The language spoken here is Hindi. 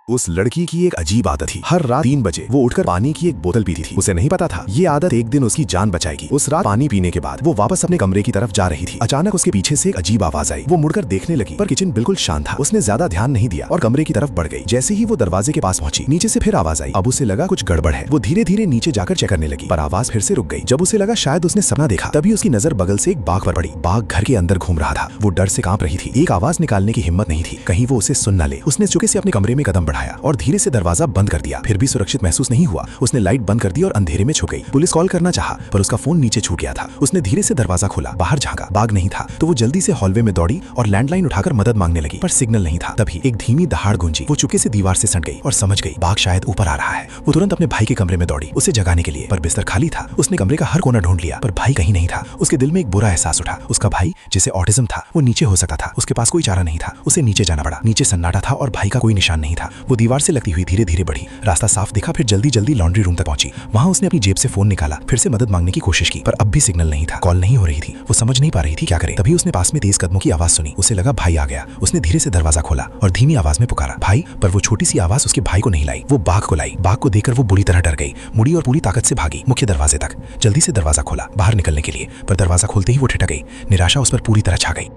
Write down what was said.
उस लड़की की एक अजीब आदत थी। हर रात 3 बजे वो उठकर पानी की एक बोतल पीती थी। उसे नहीं पता था ये आदत एक दिन उसकी जान बचाएगी। उस रात पानी पीने के बाद वो वापस अपने कमरे की तरफ जा रही थी। अचानक उसके पीछे से एक अजीब आवाज आई। वो मुड़कर देखने लगी पर किचन बिल्कुल शांत था। उसने ज्यादा ध्यान नहीं दिया और कमरे की तरफ बढ़ गई। जैसे ही वो दरवाजे के पास पहुंची, नीचे से फिर आवाज आई। अब उसे लगा कुछ गड़बड़ है। वो धीरे धीरे नीचे जाकर चेक करने लगी पर आवाज फिर से रुक गई। जब उसे लगा शायद उसने सपना देखा, तभी उसकी नजर बगल से एक बाघ पर पड़ी। बाघ घर के अंदर घूम रहा था। वो डर से कांप रही थी। एक आवाज निकालने की हिम्मत नहीं थी, कहीं वो उसे सुन न ले। उसने चुपके से अपने कमरे में कदम बढ़ाया और धीरे से दरवाजा बंद कर दिया। फिर भी सुरक्षित महसूस नहीं हुआ। उसने लाइट बंद कर दी और अंधेरे में छुप गई। पुलिस कॉल करना चाहा पर उसका फोन नीचे छूट गया था। उसने धीरे से दरवाजा खोला, बाहर झांका, बाघ नहीं था। तो वो जल्दी से हॉलवे में दौड़ी और लैंडलाइन उठाकर मदद मांगने लगी पर सिग्नल नहीं था। तभी एक धीमी दहाड़ गूंजी। वो चुपके से दीवार से सट गई और समझ गई बाघ शायद ऊपर आ रहा है। वो तुरंत अपने भाई के कमरे में दौड़ी उसे जगाने के लिए, पर बिस्तर खाली था। उसने कमरे का हर कोना ढूंढ लिया पर भाई कहीं नहीं था। उसके दिल में एक बुरा एहसास उठा। उसका भाई जिसे ऑटिज्म था वो नीचे हो सकता था। उसके पास कोई चारा नहीं था। उसे नीचे जाना पड़ा। नीचे सन्नाटा था और भाई का कोई निशान नहीं था। वो दीवार से लगती हुई धीरे धीरे बढ़ी। रास्ता साफ दिखा, फिर जल्दी जल्दी लॉन्ड्री रूम तक पहुंची। वहां उसने अपनी जेब से फोन निकाला, फिर से मदद मांगने की कोशिश की पर अब भी सिग्नल नहीं था। कॉल नहीं हो रही थी। वो समझ नहीं पा रही थी क्या करे। तभी उसने पास में तेज कदमों की आवाज सुनी। उसे लगा भाई आ गया। उसने धीरे से दरवाजा खोला और धीमी आवाज में पुकारा, भाई। पर वो छोटी सी आवाज उसके भाई को नहीं लाई, वो बाघ को लाई। बाघ को देखकर वो बुरी तरह डर गई, मुड़ी और पूरी ताकत से भागी मुख्य दरवाजे तक। जल्दी से दरवाजा खोला बाहर निकलने के लिए, पर दरवाजा खोलते ही वो ठिठक गई। निराशा उस पर पूरी तरह छा गई।